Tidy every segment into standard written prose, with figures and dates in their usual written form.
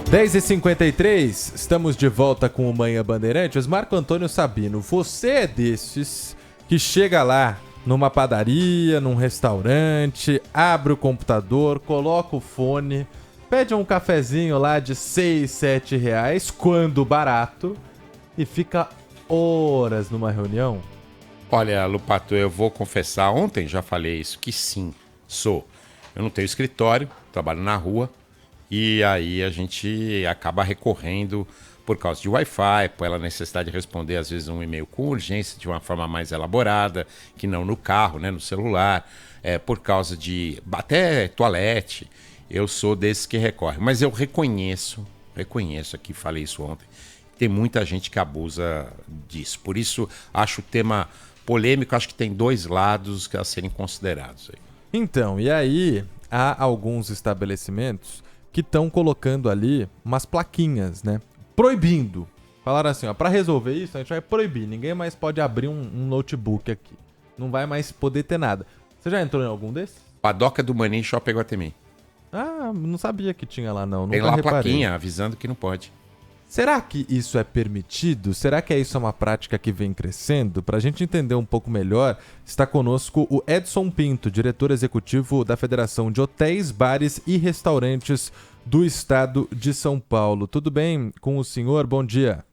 10h53, estamos de volta com o Manhã Bandeirantes. Marco Antônio Sabino, você é desses que chega lá numa padaria, num restaurante, abre o computador, coloca o fone, pede um cafezinho lá de 6, 7 reais, quando barato, e fica horas numa reunião? Olha, Lupato, eu vou confessar, ontem já falei isso, que sim, sou. Eu não tenho escritório, trabalho na rua, e aí a gente acaba recorrendo por causa de Wi-Fi, pela necessidade de responder às vezes um e-mail com urgência de uma forma mais elaborada, que não no carro, né, no celular, por causa de até toalete. Eu sou desses que recorre, mas eu reconheço aqui, falei isso ontem, tem muita gente que abusa disso. Por isso acho o tema polêmico, acho que tem dois lados a serem considerados aí. Então, e aí há alguns estabelecimentos que estão colocando ali umas plaquinhas, né? Proibindo. Falaram assim, ó, pra resolver isso, a gente vai proibir. Ninguém mais pode abrir um notebook aqui. Não vai mais poder ter nada. Você já entrou em algum desses? Padoca do Mani Shopping Guatemi. Ah, não sabia que tinha lá não. Tem Nunca lá a reparei. plaquinha avisando que não pode. Será que isso é permitido? Será que isso é uma prática que vem crescendo? Para a gente entender um pouco melhor, está conosco o Edson Pinto, diretor executivo da Federação de Hotéis, Bares e Restaurantes do Estado de São Paulo. Tudo bem com o senhor? Bom dia.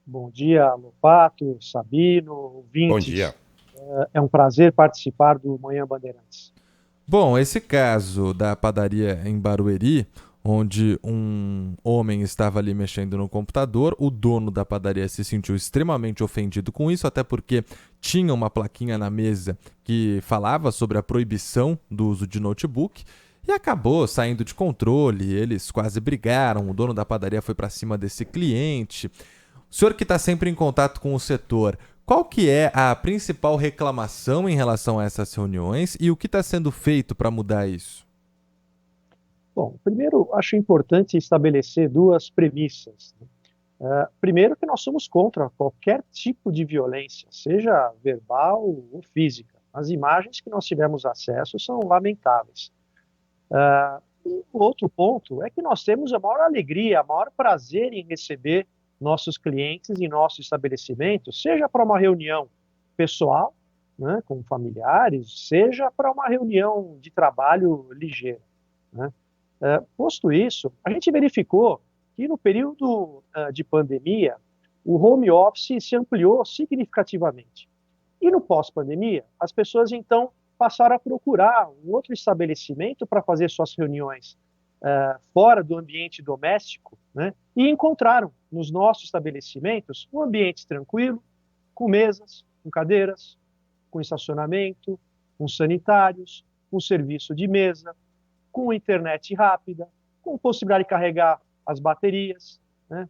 Bom dia, Lopato, Sabino, ouvintes. Bom dia. É um prazer participar do Manhã Bandeirantes. Bom, esse caso da padaria em Barueri, onde um homem estava ali mexendo no computador, o dono da padaria se sentiu extremamente ofendido com isso, até porque tinha uma plaquinha na mesa que falava sobre a proibição do uso de notebook e acabou saindo de controle, eles quase brigaram, o dono da padaria foi para cima desse cliente. O senhor que está sempre em contato com o setor, qual que é a principal reclamação em relação a essas reuniões e o que está sendo feito para mudar isso? Bom, primeiro, acho importante estabelecer duas premissas. Primeiro, que nós somos contra qualquer tipo de violência, seja verbal ou física. As imagens que nós tivemos acesso são lamentáveis. E o outro ponto é que nós temos a maior alegria, o maior prazer em receber nossos clientes em nosso estabelecimento, seja para uma reunião pessoal, né, com familiares, seja para uma reunião de trabalho ligeira, né? Posto isso, a gente verificou que no período de pandemia, o home office se ampliou significativamente. E no pós-pandemia, as pessoas então passaram a procurar um outro estabelecimento para fazer suas reuniões fora do ambiente doméstico, né? E encontraram nos nossos estabelecimentos um ambiente tranquilo, com mesas, com cadeiras, com estacionamento, com sanitários, com serviço de mesa, com internet rápida, com possibilidade de carregar as baterias, né?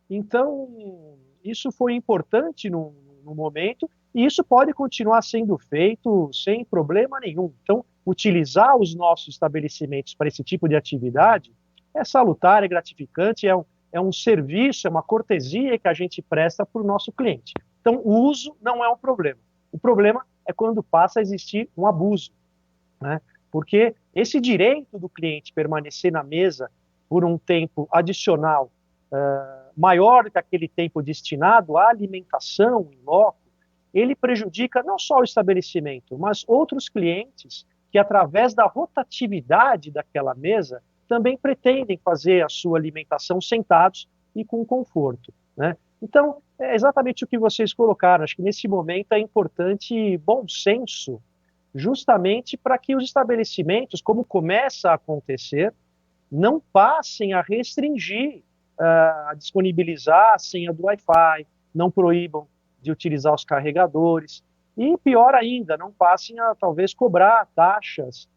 Então, isso foi importante no momento e isso pode continuar sendo feito sem problema nenhum. Então, utilizar os nossos estabelecimentos para esse tipo de atividade é salutar, é gratificante, é um serviço, é uma cortesia que a gente presta para o nosso cliente. Então, o uso não é um problema. O problema é quando passa a existir um abuso, né? Porque esse direito do cliente permanecer na mesa por um tempo adicional maior do que aquele tempo destinado à alimentação em loco, ele prejudica não só o estabelecimento, mas outros clientes que, através da rotatividade daquela mesa, também pretendem fazer a sua alimentação sentados e com conforto, né? Então, é exatamente o que vocês colocaram. Acho que nesse momento é importante bom senso, justamente para que os estabelecimentos, como começa a acontecer, não passem a restringir, a disponibilizar a senha do Wi-Fi, não proíbam de utilizar os carregadores, e pior ainda, não passem a talvez cobrar taxas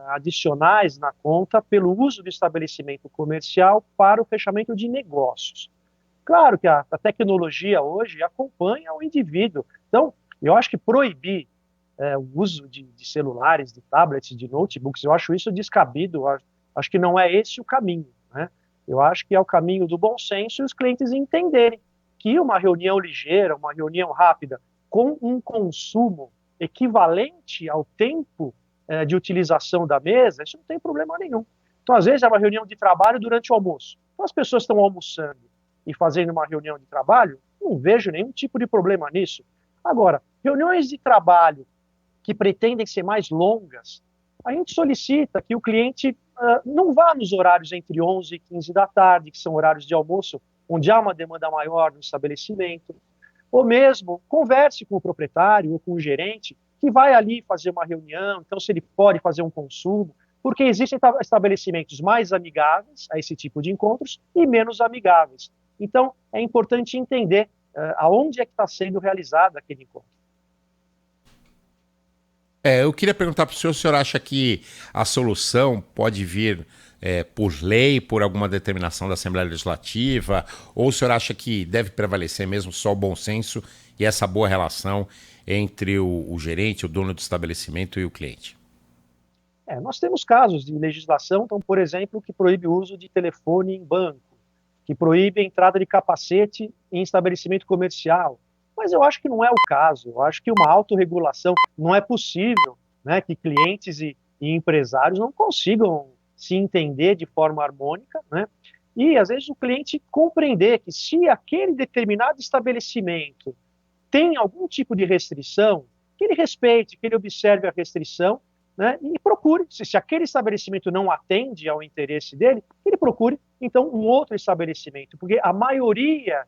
adicionais na conta pelo uso do estabelecimento comercial para o fechamento de negócios. Claro que a tecnologia hoje acompanha o indivíduo, então eu acho que proibir o uso de celulares, de tablets, de notebooks, eu acho isso descabido, acho que não é esse o caminho, né? Eu acho que é o caminho do bom senso e os clientes entenderem que uma reunião ligeira, uma reunião rápida, com um consumo equivalente ao tempo de utilização da mesa, isso não tem problema nenhum. Então, às vezes, é uma reunião de trabalho durante o almoço. Então, as pessoas estão almoçando e fazendo uma reunião de trabalho, não vejo nenhum tipo de problema nisso. Agora, reuniões de trabalho que pretendem ser mais longas, a gente solicita que o cliente não vá nos horários entre 11 e 15 da tarde, que são horários de almoço, onde há uma demanda maior no estabelecimento, ou mesmo converse com o proprietário ou com o gerente, que vai ali fazer uma reunião, então se ele pode fazer um consumo, porque existem estabelecimentos mais amigáveis a esse tipo de encontros e menos amigáveis. Então, é importante entender aonde é que está sendo realizado aquele encontro. Eu queria perguntar para o senhor acha que a solução pode vir por lei, por alguma determinação da Assembleia Legislativa, ou o senhor acha que deve prevalecer mesmo só o bom senso e essa boa relação entre o gerente, o dono do estabelecimento e o cliente? Nós temos casos de legislação, então, por exemplo, que proíbe o uso de telefone em banco, que proíbe a entrada de capacete em estabelecimento comercial. Mas eu acho que não é o caso. Eu acho que uma autorregulação não é possível, né, que clientes e empresários não consigam se entender de forma harmônica, né? E, às vezes, o cliente compreender que se aquele determinado estabelecimento tem algum tipo de restrição, que ele respeite, que ele observe a restrição, né, e procure, se aquele estabelecimento não atende ao interesse dele, ele procure, então, um outro estabelecimento, porque a maioria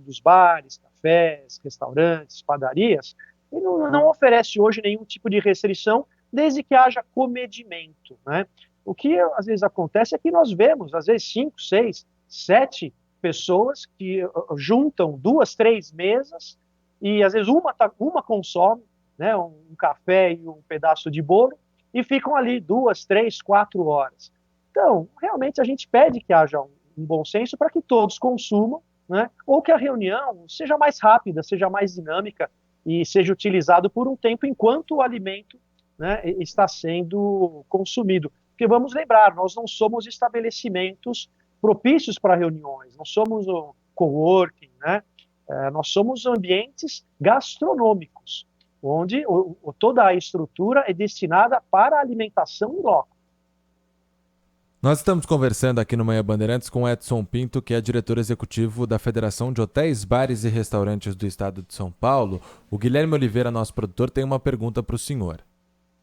dos bares, cafés, restaurantes, padarias, ele não oferece hoje nenhum tipo de restrição, desde que haja comedimento, né? O que às vezes acontece é que nós vemos, às vezes, 5, 6, 7 pessoas que juntam 2, 3 mesas e às vezes uma consome, né, um café e um pedaço de bolo e ficam ali 2, 3, 4 horas. Então, realmente a gente pede que haja um bom senso para que todos consumam, né, ou que a reunião seja mais rápida, seja mais dinâmica e seja utilizado por um tempo enquanto o alimento, né, está sendo consumido. Porque vamos lembrar, nós não somos estabelecimentos propícios para reuniões, não somos o coworking, né? Nós somos ambientes gastronômicos, onde toda a estrutura é destinada para a alimentação em loco. Nós estamos conversando aqui no Manhã Bandeirantes com Edson Pinto, que é diretor executivo da Federação de Hotéis, Bares e Restaurantes do Estado de São Paulo. O Guilherme Oliveira, nosso produtor, tem uma pergunta para o senhor.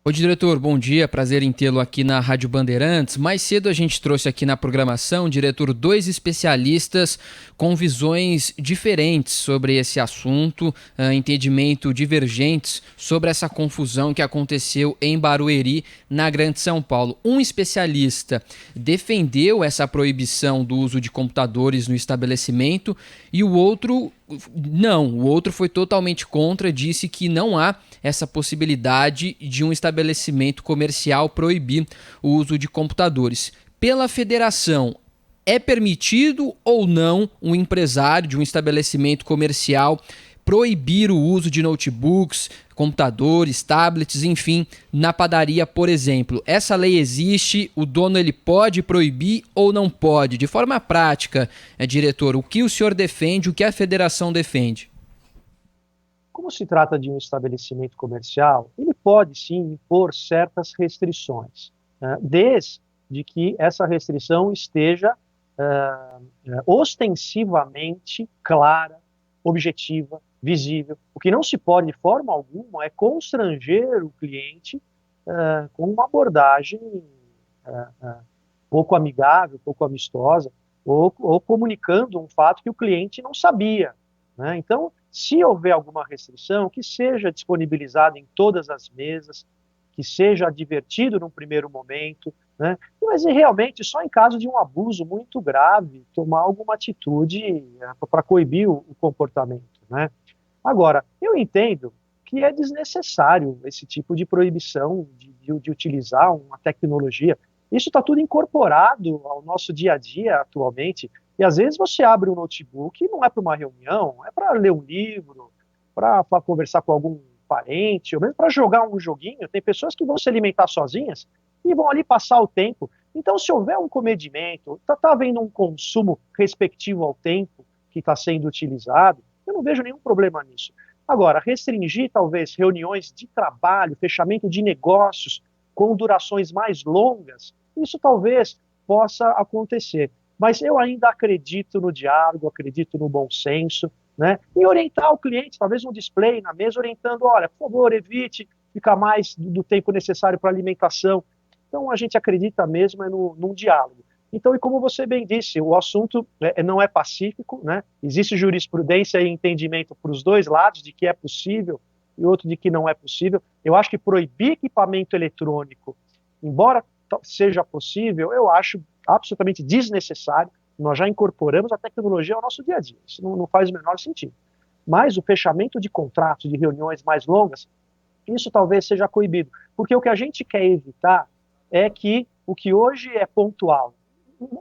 Oi, diretor, bom dia, prazer em tê-lo aqui na Rádio Bandeirantes. Mais cedo a gente trouxe aqui na programação, diretor, 2 especialistas com visões diferentes sobre esse assunto, entendimento divergentes sobre essa confusão que aconteceu em Barueri, na Grande São Paulo. Um especialista defendeu essa proibição do uso de computadores no estabelecimento e o outro não, o outro foi totalmente contra, disse que não há essa possibilidade de um estabelecimento comercial proibir o uso de computadores. Pela federação, é permitido ou não um empresário de um estabelecimento comercial proibir o uso de notebooks, computadores, tablets, enfim, na padaria, por exemplo? Essa lei existe, o dono ele pode proibir ou não pode? De forma prática, diretor, o que o senhor defende, o que a federação defende? Como se trata de um estabelecimento comercial, ele pode sim impor certas restrições, né, desde que essa restrição esteja ostensivamente clara, objetiva, visível. O que não se pode, de forma alguma, é constranger o cliente com uma abordagem pouco amigável, pouco amistosa, ou comunicando um fato que o cliente não sabia, né? Então, se houver alguma restrição, que seja disponibilizada em todas as mesas, que seja advertido num primeiro momento, né? Mas realmente só em caso de um abuso muito grave, tomar alguma atitude para coibir o comportamento, né? Agora, eu entendo que é desnecessário esse tipo de proibição de utilizar uma tecnologia. Isso está tudo incorporado ao nosso dia a dia atualmente. E às vezes você abre um notebook e não é para uma reunião, é para ler um livro, para conversar com algum parente, ou mesmo para jogar um joguinho. Tem pessoas que vão se alimentar sozinhas e vão ali passar o tempo. Então, se houver um comedimento, está havendo um consumo respectivo ao tempo que está sendo utilizado, eu não vejo nenhum problema nisso. Agora, restringir talvez reuniões de trabalho, fechamento de negócios com durações mais longas, isso talvez possa acontecer. Mas eu ainda acredito no diálogo, acredito no bom senso, né? E orientar o cliente, talvez um display na mesa, orientando, olha, por favor, evite ficar mais do tempo necessário para alimentação. Então, a gente acredita mesmo num diálogo. Então, e como você bem disse, o assunto não é pacífico, né? Existe jurisprudência e entendimento para os dois lados de que é possível e outro de que não é possível. Eu acho que proibir equipamento eletrônico, embora seja possível, eu acho absolutamente desnecessário. Nós já incorporamos a tecnologia ao nosso dia a dia. Isso não faz o menor sentido. Mas o fechamento de contratos, de reuniões mais longas, isso talvez seja coibido. Porque o que a gente quer evitar é que o que hoje é pontual,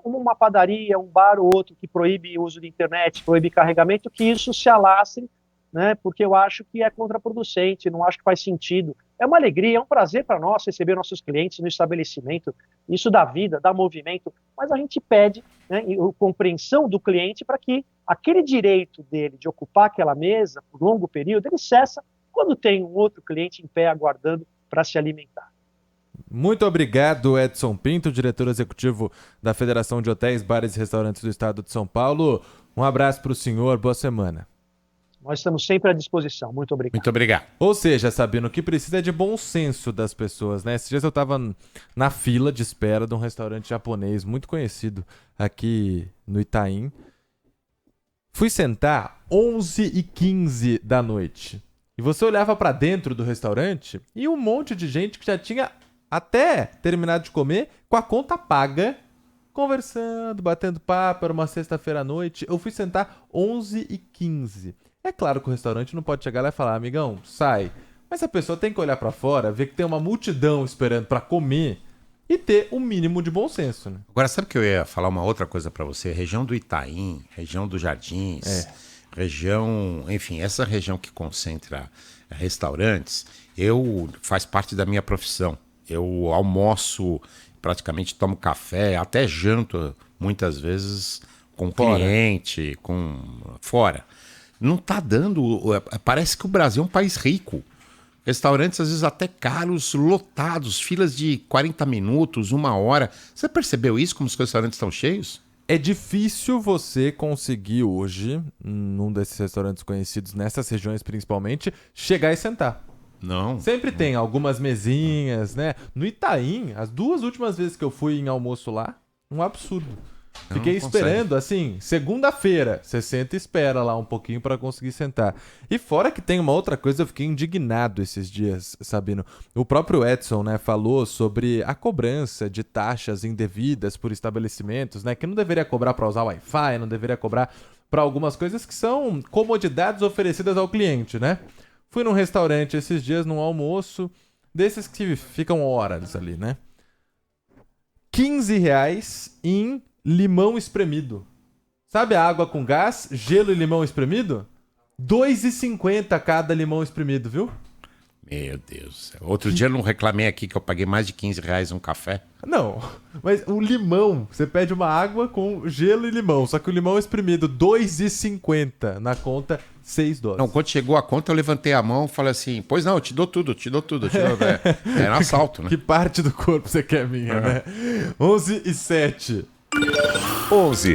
uma padaria, um bar ou outro que proíbe o uso de internet, proíbe carregamento, que isso se alastre, né, porque eu acho que é contraproducente, não acho que faz sentido. É uma alegria, é um prazer para nós receber nossos clientes no estabelecimento, isso dá vida, dá movimento, mas a gente pede, né, a compreensão do cliente para que aquele direito dele de ocupar aquela mesa por longo período, ele cessa quando tem um outro cliente em pé aguardando para se alimentar. Muito obrigado, Edson Pinto, diretor executivo da Federação de Hotéis, Bares e Restaurantes do Estado de São Paulo. Um abraço para o senhor, boa semana. Nós estamos sempre à disposição. Muito obrigado. Muito obrigado. Ou seja, Sabino, o que precisa é de bom senso das pessoas, né? Esses dias eu estava na fila de espera de um restaurante japonês muito conhecido aqui no Itaim. Fui sentar 11h15 da noite. E você olhava para dentro do restaurante e um monte de gente que já tinha até terminado de comer com a conta paga, conversando, batendo papo, era uma sexta-feira à noite. Eu fui sentar 11h15. É claro que o restaurante não pode chegar lá e falar, amigão, sai. Mas a pessoa tem que olhar pra fora, ver que tem uma multidão esperando pra comer e ter um mínimo de bom senso, né? Agora, sabe que eu ia falar uma outra coisa pra você? Região do Itaim, região dos Jardins, região... Enfim, essa região que concentra restaurantes, faz parte da minha profissão. Eu almoço, praticamente tomo café, até janto muitas vezes com cliente, fora. Não está dando... Parece que o Brasil é um país rico. Restaurantes, às vezes, até caros, lotados, filas de 40 minutos, 1 hora. Você percebeu isso, como os restaurantes estão cheios? É difícil você conseguir hoje, num desses restaurantes conhecidos, nessas regiões principalmente, chegar e sentar. Não. Sempre tem algumas mesinhas, né? No Itaim, as 2 últimas vezes que eu fui em almoço lá, um absurdo. Fiquei esperando, assim, segunda-feira, você senta e espera lá um pouquinho para conseguir sentar. E fora que tem uma outra coisa, eu fiquei indignado esses dias, Sabino. O próprio Edson, né, falou sobre a cobrança de taxas indevidas por estabelecimentos, né, que não deveria cobrar para usar Wi-Fi, não deveria cobrar para algumas coisas que são comodidades oferecidas ao cliente, né? Fui num restaurante esses dias, num almoço, desses que ficam horas ali, né? R$15 em limão espremido. Sabe a água com gás, gelo e limão espremido? R$2,50 cada limão espremido, viu? Meu Deus. Outro dia eu não reclamei aqui que eu paguei mais de R$15 um café. Não, mas o limão, você pede uma água com gelo e limão, só que o limão espremido, R$2,50 na conta, $6. Não, quando chegou a conta eu levantei a mão e falei assim, pois não, eu te dou tudo. É um assalto, né? Que parte do corpo você quer minha, né? 11h07. 11